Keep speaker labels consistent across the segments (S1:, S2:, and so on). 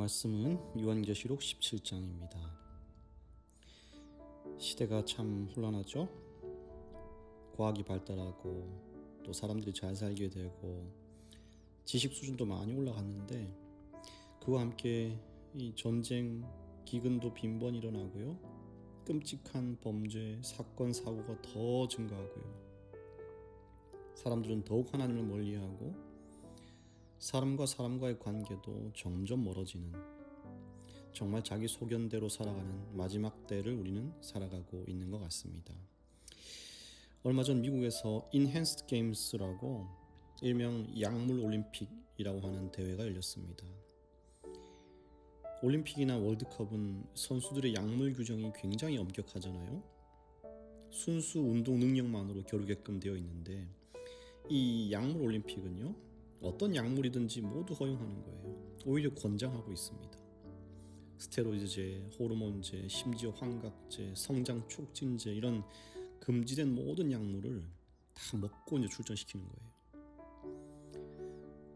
S1: 말씀은 요한계시록 17장입니다. 시대가 참 혼란하죠. 과학이 발달하고 또 사람들이 잘 살게 되고 지식 수준도 많이 올라갔는데 그와 함께 이 전쟁, 기근도 빈번히 일어나고요. 끔찍한 범죄, 사건, 사고가 더 증가하고요. 사람들은 더욱 하나님을 멀리하고 사람과 사람과의 관계도 점점 멀어지는, 정말 자기 소견대로 살아가는 마지막 때를 우리는 살아가고 있는 것 같습니다. 얼마 전 미국에서 Enhanced Games라고 일명 약물 올림픽이라고 하는 대회가 열렸습니다. 올림픽이나 월드컵은 선수들의 약물 규정이 굉장히 엄격하잖아요. 순수 운동 능력만으로 겨루게끔 되어 있는데 이 약물 올림픽은요, 어떤 약물이든지 모두 허용하는 거예요. 오히려 권장하고 있습니다. 스테로이드제, 호르몬제, 심지어 환각제, 성장 촉진제, 이런 금지된 모든 약물을 다 먹고 이제 출전시키는 거예요.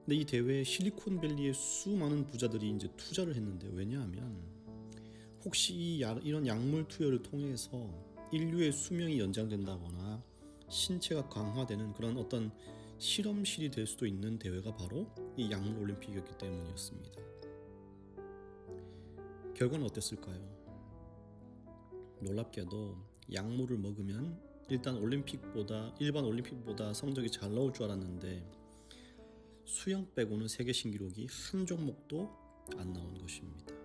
S1: 근데 이 대회에 실리콘밸리의 수많은 부자들이 이제 투자를 했는데, 왜냐하면 혹시 이런 약물 투여를 통해서 인류의 수명이 연장된다거나 신체가 강화되는 그런 어떤 실험실이 될 수도 있는 대회가 바로 이 약물 올림픽이었기 때문이었습니다. 결과는 어땠을까요? 놀랍게도 약물을 먹으면 일단 일반 올림픽보다 성적이 잘 나올 줄 알았는데 수영 빼고는 세계 신기록이 한 종목도 안 나온 것입니다.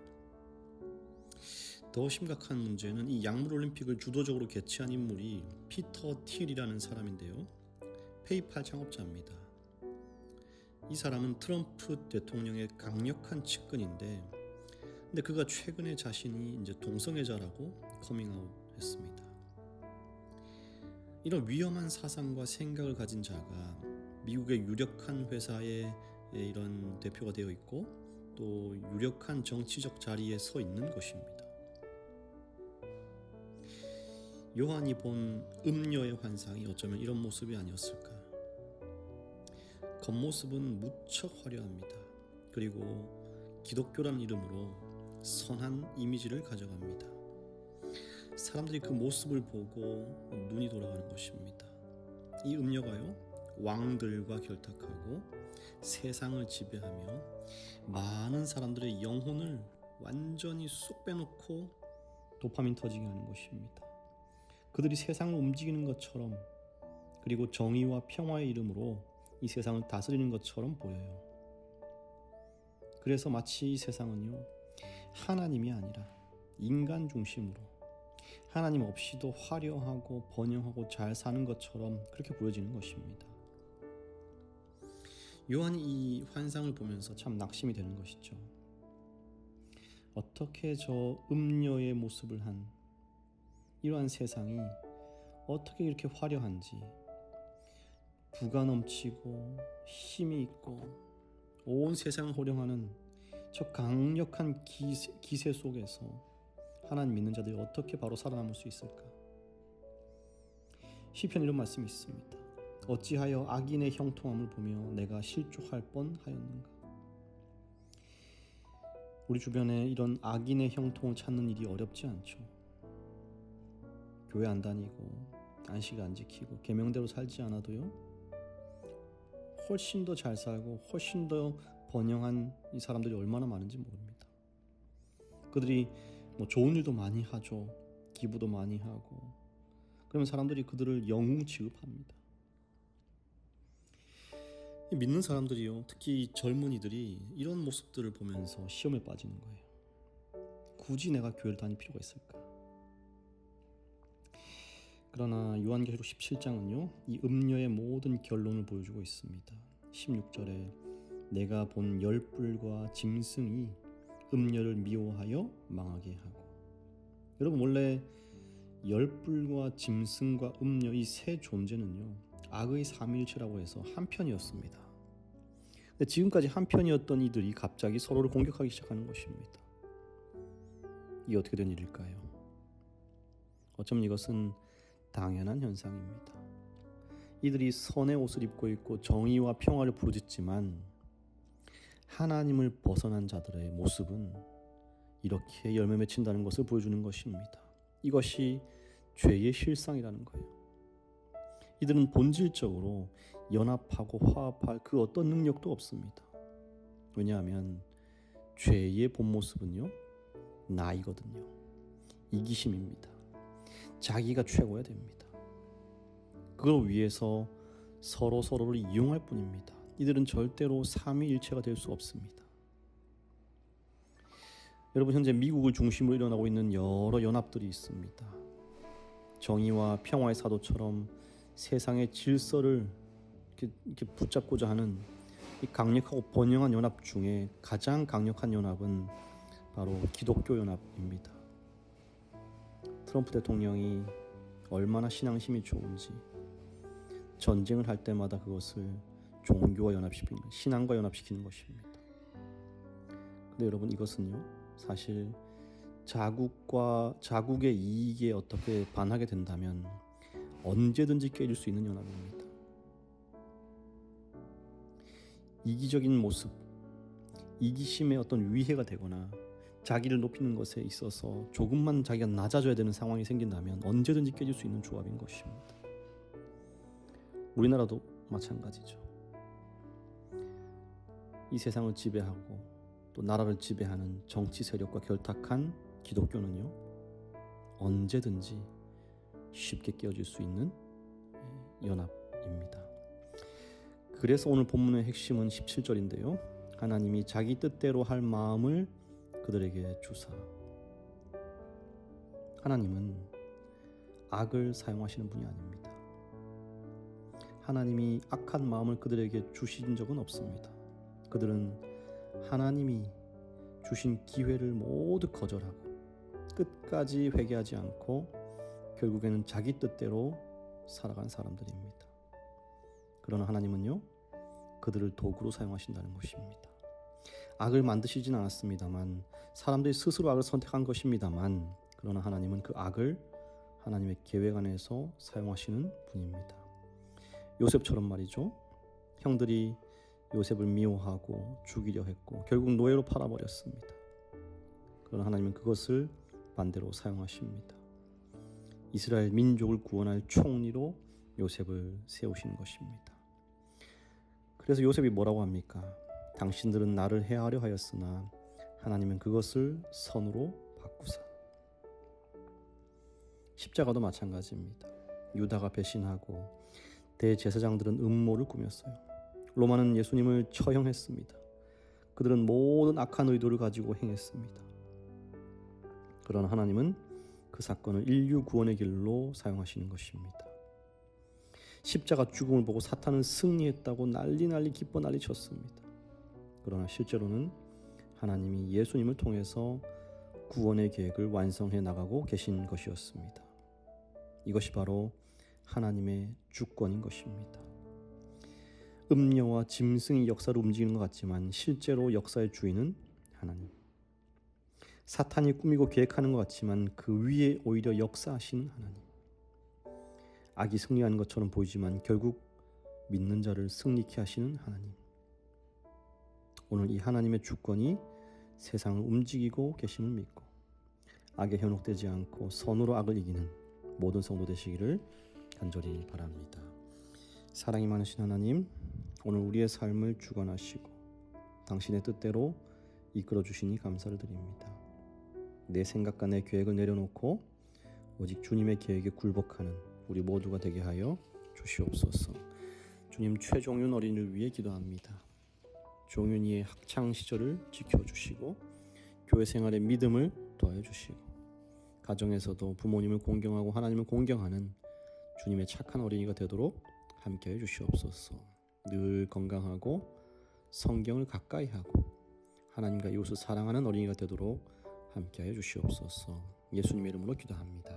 S1: 더 심각한 문제는 이 약물 올림픽을 주도적으로 개최한 인물이 피터 틸이라는 사람인데요. 페이팔 창업자입니다. 이 사람은 트럼프 대통령의 강력한 측근인데, 근데 그가 최근에 자신이 이제 동성애자라고 커밍아웃 했습니다. 이런 위험한 사상과 생각을 가진 자가 미국의 유력한 회사의 이런 대표가 되어 있고 또 유력한 정치적 자리에 서 있는 것입니다. 요한이 본 음녀의 환상이 어쩌면 이런 모습이 아니었을까. 겉모습은 무척 화려합니다. 그리고 기독교란 이름으로 선한 이미지를 가져갑니다. 사람들이 그 모습을 보고 눈이 돌아가는 것입니다. 이 음녀가요, 왕들과 결탁하고 세상을 지배하며 많은 사람들의 영혼을 완전히 쏙 빼놓고 도파민 터지게 하는 것입니다. 그들이 세상을 움직이는 것처럼, 그리고 정의와 평화의 이름으로 이 세상을 다스리는 것처럼 보여요. 그래서 마치 이 세상은요, 하나님이 아니라 인간 중심으로 하나님 없이도 화려하고 번영하고 잘 사는 것처럼 그렇게 보여지는 것입니다. 요한이 이 환상을 보면서 참 낙심이 되는 것이죠. 어떻게 저 음녀의 모습을 한 이러한 세상이 어떻게 이렇게 화려한지, 부가 넘치고 힘이 있고 온 세상을 호령하는 저 강력한 기세 속에서 하나님 믿는 자들이 어떻게 바로 살아남을 수 있을까? 시편 이런 말씀이 있습니다. 어찌하여 악인의 형통함을 보며 내가 실족할 뻔하였는가? 우리 주변에 이런 악인의 형통을 찾는 일이 어렵지 않죠. 교회 안 다니고 안식 안 지키고 계명대로 살지 않아도요, 훨씬 더 잘 살고 훨씬 더 번영한 이 사람들이 얼마나 많은지 모릅니다. 그들이 좋은 일도 많이 하죠. 기부도 많이 하고. 그러면 사람들이 그들을 영웅 취급합니다. 믿는 사람들이요, 특히 젊은이들이 이런 모습들을 보면서 시험에 빠지는 거예요. 굳이 내가 교회를 다닐 필요가 있을까? 그러나 요한계시록 17장은요, 이 음녀의 모든 결론을 보여주고 있습니다. 16절에 내가 본 열불과 짐승이 음녀를 미워하여 망하게 하고. 여러분, 원래 열불과 짐승과 음녀, 이 세 존재는요, 악의 삼위일체라고 해서 한 편이었습니다. 근데 지금까지 한 편이었던 이들이 갑자기 서로를 공격하기 시작하는 것입니다. 이게 어떻게 된 일일까요? 어쩌면 이것은 당연한 현상입니다. 이들이 선의 옷을 입고 있고 정의와 평화를 부르짖지만 하나님을 벗어난 자들의 모습은 이렇게 열매 맺힌다는 것을 보여주는 것입니다. 이것이 죄의 실상이라는 거예요. 이들은 본질적으로 연합하고 화합할 그 어떤 능력도 없습니다. 왜냐하면 죄의 본 모습은요, 나이거든요. 이기심입니다. 자기가 최고야 됩니다. 그걸 위해서 서로를 이용할 뿐입니다. 이들은 절대로 삼위일체가 될 수 없습니다. 여러분, 현재 미국을 중심으로 일어나고 있는 여러 연합들이 있습니다. 정의와 평화의 사도처럼 세상의 질서를 이렇게 붙잡고자 하는 이 강력하고 번영한 연합 중에 가장 강력한 연합은 바로 기독교 연합입니다. 트럼프 대통령이 얼마나 신앙심이 좋은지 전쟁을 할 때마다 그것을 종교와 연합시키는, 신앙과 연합시키는 것입니다. 근데 여러분, 이것은요, 사실 자국의 이익에 어떻게 반하게 된다면 언제든지 깨질 수 있는 연합입니다. 이기적인 모습, 이기심의 어떤 위해가 되거나 자기를 높이는 것에 있어서 조금만 자기가 낮아져야 되는 상황이 생긴다면 언제든지 깨질 수 있는 조합인 것입니다. 우리나라도 마찬가지죠. 이 세상을 지배하고 또 나라를 지배하는 정치 세력과 결탁한 기독교는요, 언제든지 쉽게 깨어질 수 있는 연합입니다. 그래서 오늘 본문의 핵심은 17절인데요. 하나님이 자기 뜻대로 할 마음을 그들에게 주사. 하나님은 악을 사용하시는 분이 아닙니다. 하나님이 악한 마음을 그들에게 주신 적은 없습니다. 그들은 하나님이 주신 기회를 모두 거절하고 끝까지 회개하지 않고 결국에는 자기 뜻대로 살아간 사람들입니다. 그러나 하나님은요, 그들을 도구로 사용하신다는 것입니다. 악을 만드시진 않았습니다만, 사람들이 스스로 악을 선택한 것입니다만, 그러나 하나님은 그 악을 하나님의 계획 안에서 사용하시는 분입니다. 요셉처럼 말이죠. 형들이 요셉을 미워하고 죽이려 했고 결국 노예로 팔아버렸습니다. 그러나 하나님은 그것을 반대로 사용하십니다. 이스라엘 민족을 구원할 총리로 요셉을 세우신 것입니다. 그래서 요셉이 뭐라고 합니까? 당신들은 나를 해하려 하였으나 하나님은 그것을 선으로 바꾸사. 십자가도 마찬가지입니다. 유다가 배신하고 대제사장들은 음모를 꾸몄어요. 로마는 예수님을 처형했습니다. 그들은 모든 악한 의도를 가지고 행했습니다. 그러나 하나님은 그 사건을 인류 구원의 길로 사용하시는 것입니다. 십자가 죽음을 보고 사탄은 승리했다고 난리 기뻐 난리쳤습니다. 그러나 실제로는 하나님이 예수님을 통해서 구원의 계획을 완성해 나가고 계신 것이었습니다. 이것이 바로 하나님의 주권인 것입니다. 음녀와 짐승이 역사를 움직이는 것 같지만 실제로 역사의 주인은 하나님. 사탄이 꾸미고 계획하는 것 같지만 그 위에 오히려 역사하시는 하나님. 악이 승리하는 것처럼 보이지만 결국 믿는 자를 승리케 하시는 하나님. 오늘 이 하나님의 주권이 세상을 움직이고 계심을 믿고 악에 현혹되지 않고 선으로 악을 이기는 모든 성도 되시기를 간절히 바랍니다. 사랑이 많으신 하나님, 오늘 우리의 삶을 주관하시고 당신의 뜻대로 이끌어 주시니 감사를 드립니다. 내 생각과 내 계획을 내려놓고 오직 주님의 계획에 굴복하는 우리 모두가 되게 하여 주시옵소서. 주님, 최종윤 어린이를 위해 기도합니다. 종윤이의 학창 시절을 지켜주시고 교회 생활의 믿음을 더해 주시고 가정에서도 부모님을 공경하고 하나님을 공경하는 주님의 착한 어린이가 되도록 함께해 주시옵소서. 늘 건강하고 성경을 가까이 하고 하나님과 이웃을 사랑하는 어린이가 되도록 함께해 주시옵소서. 예수님의 이름으로 기도합니다.